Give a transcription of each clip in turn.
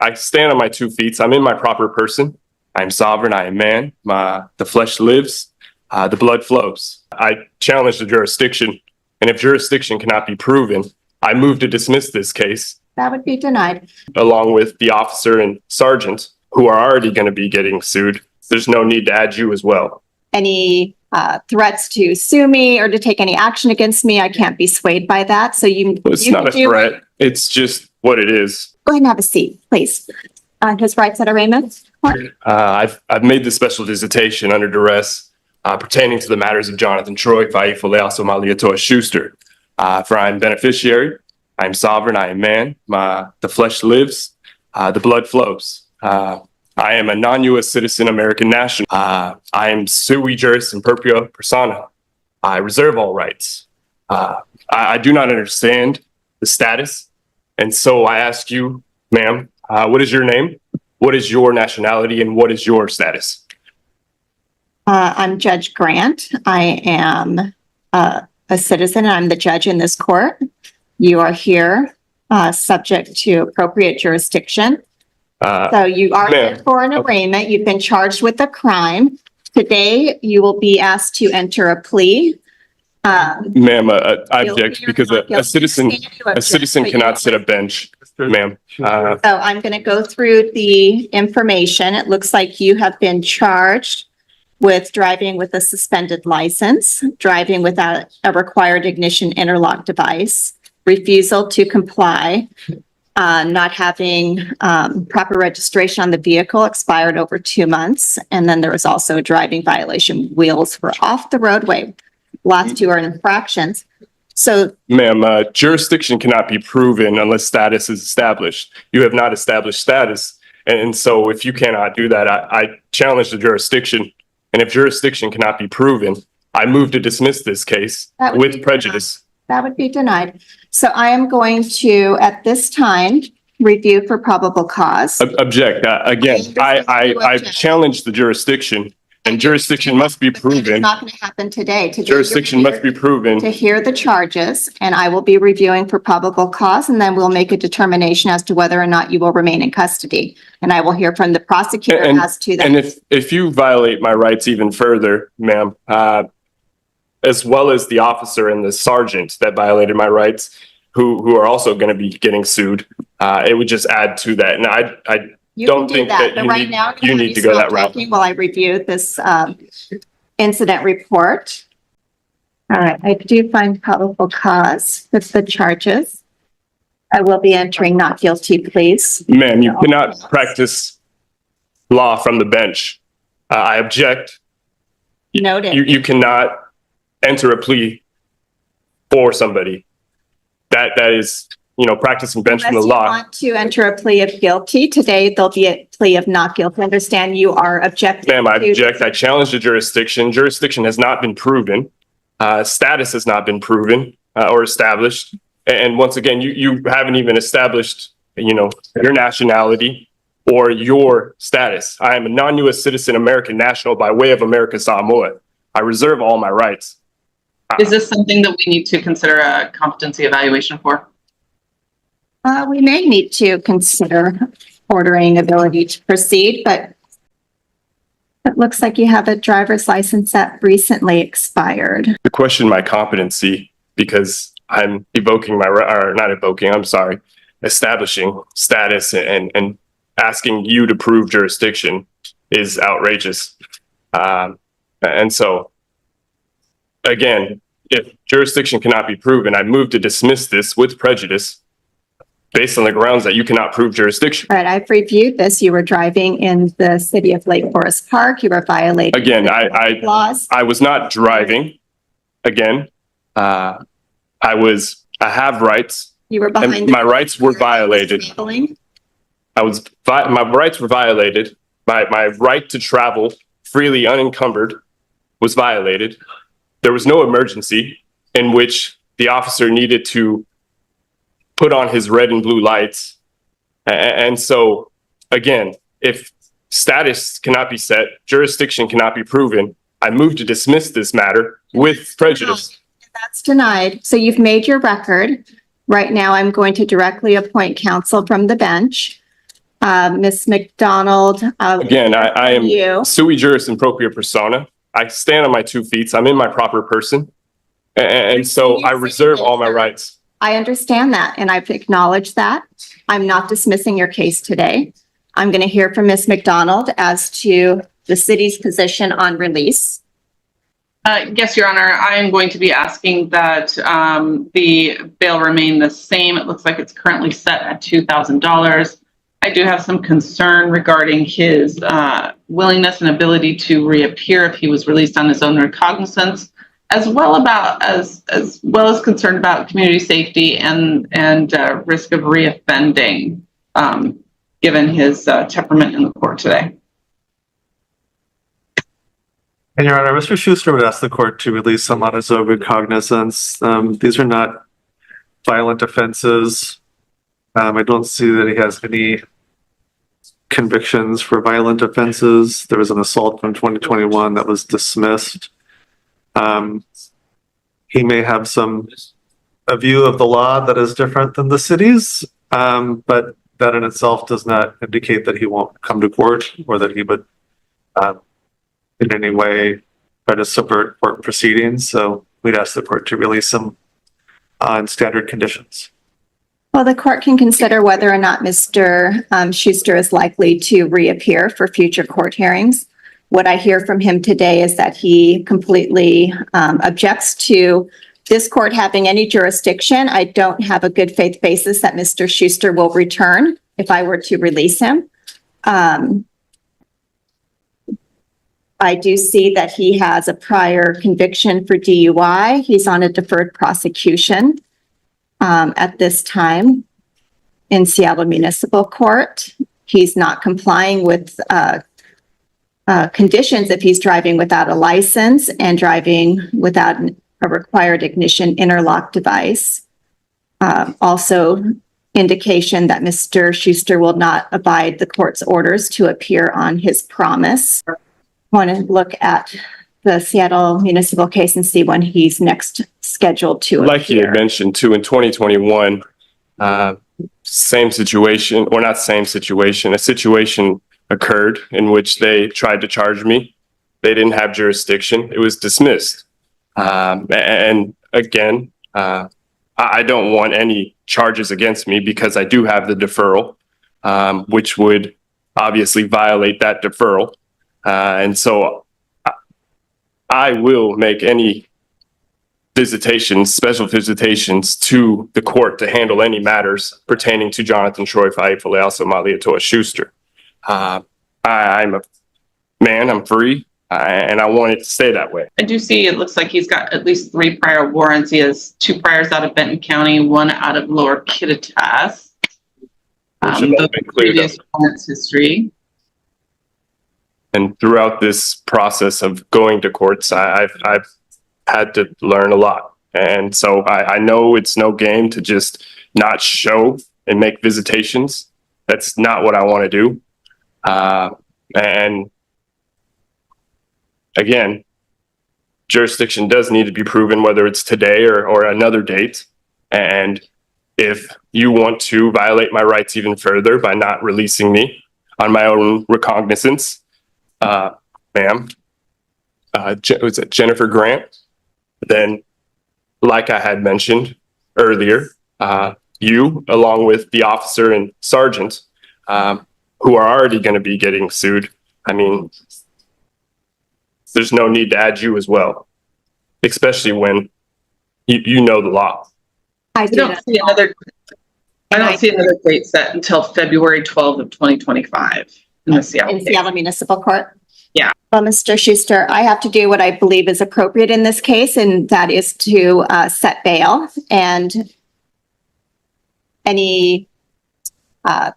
I stand on my 2 feet. I'm in my proper person. I am sovereign. I am man. The flesh lives. The blood flows. I challenge the jurisdiction. And if jurisdiction cannot be proven, I move to dismiss this case. That would be denied. Along with the officer and sergeant who are already going to be getting sued. There's no need to add you as well. Any threats to sue me or to take any action against me, I can't be swayed by that. So It's not a threat. It's just what it is. Go ahead and have a seat, please. His rights at arraignment. I've made the special visitation under duress pertaining to the matters of Jonathan Troy, Faifole, Somalia Toa Schuster. For I am beneficiary, I am sovereign, I am man. The flesh lives, the blood flows. I am a non-U.S. citizen, American national. I am sui juris in propria persona. I reserve all rights. I do not understand the status. And so I ask you, ma'am, what is your name? What is your nationality? And what is your status? I'm Judge Grant. I am a citizen and I'm the judge in this court. You are here subject to appropriate jurisdiction. So you are here for an arraignment. You've been charged with a crime. Today, you will be asked to enter a plea. Ma'am, I object because a citizen cannot sit a bench, ma'am. So I'm going to go through the information. It looks like you have been charged with driving with a suspended license, driving without a required ignition interlock device, refusal to comply, not having proper registration on the vehicle, expired over 2 months. And then there was also a driving violation. Wheels were off the roadway. Last 2 are infractions. So, ma'am, jurisdiction cannot be proven unless status is established. You have not established status. And so if you cannot do that, I challenge the jurisdiction. And if jurisdiction cannot be proven, I move to dismiss this case with prejudice. That would be denied. So I am going to, at this time, review for probable cause. Object. Again, I challenge the jurisdiction, and jurisdiction must be proven. It's not going to happen today. Jurisdiction must be proven. To hear the charges, and I will be reviewing for probable cause, and then we'll make a determination as to whether or not you will remain in custody. And I will hear from the prosecutor as to that. And if you violate my rights even further, ma'am, as well as the officer and the sergeant that violated my rights, who are also going to be getting sued, it would just add to that. And I don't think that you need to go that route. While I review this incident report. All right, I do find probable cause with the charges. I will be entering not guilty, please. Ma'am, you cannot practice law from the bench. I object. Noted. You cannot enter a plea for somebody. That is, practicing bench from the law. Unless you want to enter a plea of guilty, today there'll be a plea of not guilty. Understand you are objecting. Ma'am, I object. I challenge the jurisdiction. Jurisdiction has not been proven. Status has not been proven or established. And once again, you haven't even established, your nationality or your status. I am a non-U.S. citizen, American national by way of America Samoa. I reserve all my rights. Is this something that we need to consider a competency evaluation for? We may need to consider ordering ability to proceed, but it looks like you have a driver's license that recently expired. To question my competency because I'm establishing status and asking you to prove jurisdiction is outrageous. And so, again, if jurisdiction cannot be proven, I move to dismiss this with prejudice based on the grounds that you cannot prove jurisdiction. All right, I've reviewed this. You were driving in the city of Lake Forest Park. You were violating laws. I was not driving. Again, I have rights. You were behind. My rights were violated. My rights were violated. My right to travel freely unencumbered was violated. There was no emergency in which the officer needed to put on his red and blue lights. And so, again, if status cannot be set, jurisdiction cannot be proven, I move to dismiss this matter with prejudice. That's denied. So you've made your record. Right now, I'm going to directly appoint counsel from the bench. Ms. McDonald. Again, I am You. sui juris in propria persona. I stand on my 2 feet. I'm in my proper person. And so I reserve all my rights. I understand that, and I've acknowledged that. I'm not dismissing your case today. I'm going to hear from Ms. McDonald as to the city's position on release. Yes, Your Honor, I am going to be asking that the bail remain the same. It looks like it's currently set at $2,000. I do have some concern regarding his willingness and ability to reappear if he was released on his own recognizance, as well as concerned about community safety and risk of reoffending, given his temperament in the court today. And Your Honor, Mr. Schuster would ask the court to release him on his own recognizance. These are not violent offenses. I don't see that he has any convictions for violent offenses. There was an assault from 2021 that was dismissed. He may have a view of the law that is different than the city's, but that in itself does not indicate that he won't come to court or that he would in any way try to subvert court proceedings. So we'd ask the court to release him on standard conditions. Well, the court can consider whether or not Mr. Schuster is likely to reappear for future court hearings. What I hear from him today is that he completely objects to this court having any jurisdiction. I don't have a good faith basis that Mr. Schuster will return if I were to release him. I do see that he has a prior conviction for DUI. He's on a deferred prosecution at this time in Seattle Municipal Court. He's not complying with conditions if he's driving without a license and driving without a required ignition interlock device. Also, indication that Mr. Schuster will not abide the court's orders to appear on his promise. Want to look at the Seattle Municipal case and see when he's next scheduled to appear. Like he had mentioned too, in 2021, same situation, or not same situation, a situation occurred in which they tried to charge me. They didn't have jurisdiction. It was dismissed. And again, I don't want any charges against me because I do have the deferral, which would obviously violate that deferral. And so I will make any visitations, special visitations to the court to handle any matters pertaining to Jonathan Troy Faifaleaso Malietoa Schuster. I'm a man, I'm free, and I want it to stay that way. I do see it looks like he's got at least 3 prior warrants. He has 2 priors out of Benton County, 1 out of Lower Kittitas. The previous warrants history. And throughout this process of going to courts, I've had to learn a lot. And so I know it's no game to just not show and make visitations. That's not what I want to do. And again, jurisdiction does need to be proven, whether it's today or another date. And if you want to violate my rights even further by not releasing me on my own recognizance, ma'am, was it Jennifer Grant? Then, like I had mentioned earlier, you, along with the officer and sergeant, who are already going to be getting sued, I mean, there's no need to add you as well, especially when you know the law. I don't see another date set until February 12th of 2025 in the Seattle Municipal Court. Yeah. Well, Mr. Schuster, I have to do what I believe is appropriate in this case, and that is to set bail. And any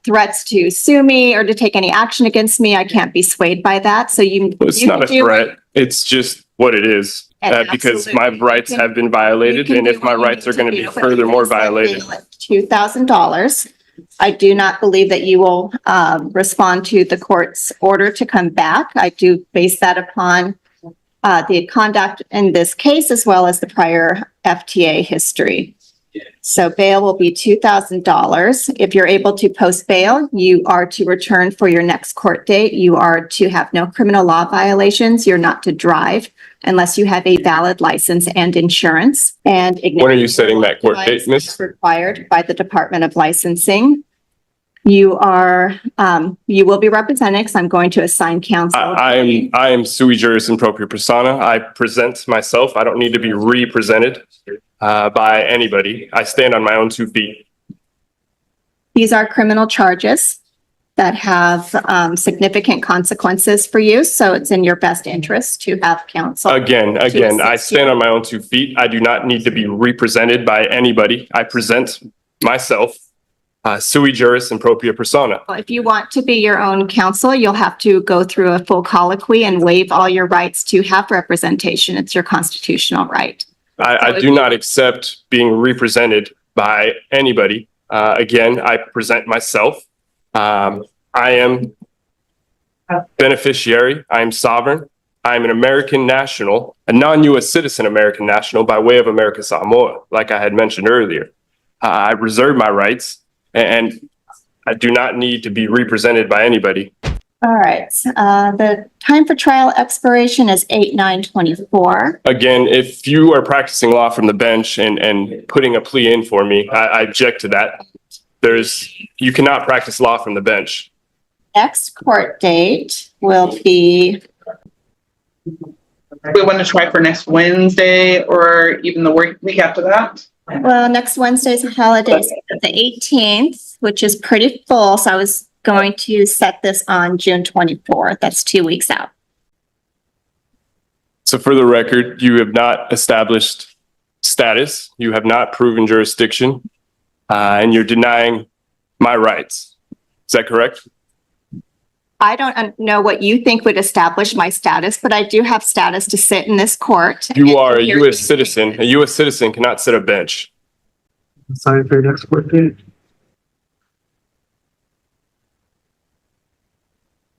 threats to sue me or to take any action against me, I can't be swayed by that. So it's not a threat. It's just what it is. Because my rights have been violated, and if my rights are going to be furthermore violated. $2,000. I do not believe that you will respond to the court's order to come back. I do base that upon the conduct in this case, as well as the prior FTA history. So bail will be $2,000. If you're able to post bail, you are to return for your next court date. You are to have no criminal law violations. You're not to drive unless you have a valid license and insurance. And When are you setting that court date, device miss? is required by the Department of Licensing. You will be represented because I'm going to assign counsel. I am sui juris in propria persona. I present myself. I don't need to be represented by anybody. I stand on my own 2 feet. These are criminal charges that have significant consequences for you. So it's in your best interest to have counsel. Again, I assist stand you. on my own 2 feet. I do not need to be represented by anybody. I present myself, sui juris in propria persona. If you want to be your own counsel, you'll have to go through a full colloquy and waive all your rights to have representation. It's your constitutional right. I do not accept being represented by anybody. Again, I present myself. I am beneficiary. I am sovereign. I am an American national, a non-US citizen American national by way of America Samoa, like I had mentioned earlier. I reserve my rights and I do not need to be represented by anybody. All right. The time for trial expiration is 8/9/24. Again, if you are practicing law from the bench and putting a plea in for me, I object to that. You cannot practice law from the bench. Next court date will be, We want to try for next Wednesday or even the week after that. well, next Wednesday's a holiday, so the 18th, which is pretty full. So I was going to set this on June 24th. That's 2 weeks out. So for the record, you have not established status, you have not proven jurisdiction, and you're denying my rights. Is that correct? I don't know what you think would establish my status, but I do have status to sit in this court. You are a US citizen. A US citizen cannot sit a bench. Sign for your next court date.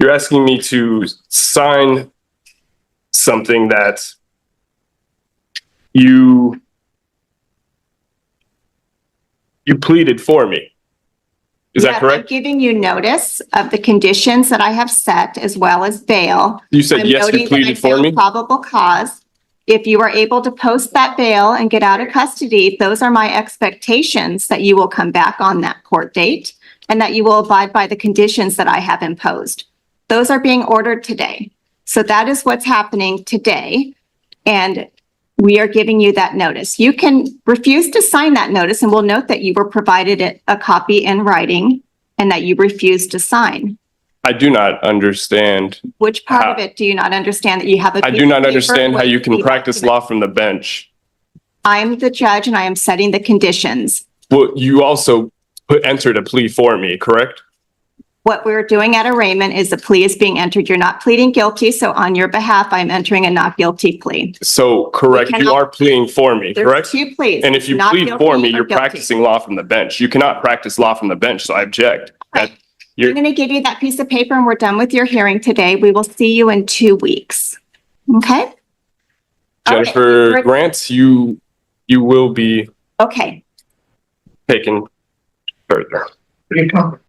You're asking me to sign something that you pleaded for me. Is that Yeah, I'm correct? giving you notice of the conditions that I have set as well as bail. You said, I'm yes, noting you that I pleaded for found me. Probable cause. If you are able to post that bail and get out of custody, those are my expectations that you will come back on that court date and that you will abide by the conditions that I have imposed. Those are being ordered today. So that is what's happening today. And we are giving you that notice. You can refuse to sign that notice and we'll note that you were provided a copy in writing and that you refused to sign. I do not understand. Which part of it do you not understand that you have a I piece do of not paper understand how you can with practice documents? law from the bench. I'm the judge and I am setting the conditions. Well, you also entered a plea for me, correct? What we're doing at arraignment is the plea is being entered. You're not pleading guilty. So on your behalf, I'm entering a not guilty plea. So, correct, you cannot- are pleading for me, There's correct? two pleas. And if you Not plead guilty for me, or you're guilty. practicing law from the bench. You cannot practice law from the bench, so I object. Okay. You're- I'm going to give you that piece of paper and we're done with your hearing today. We will see you in 2 weeks. Okay? All right. Jennifer Grant, you will be Okay. taken further.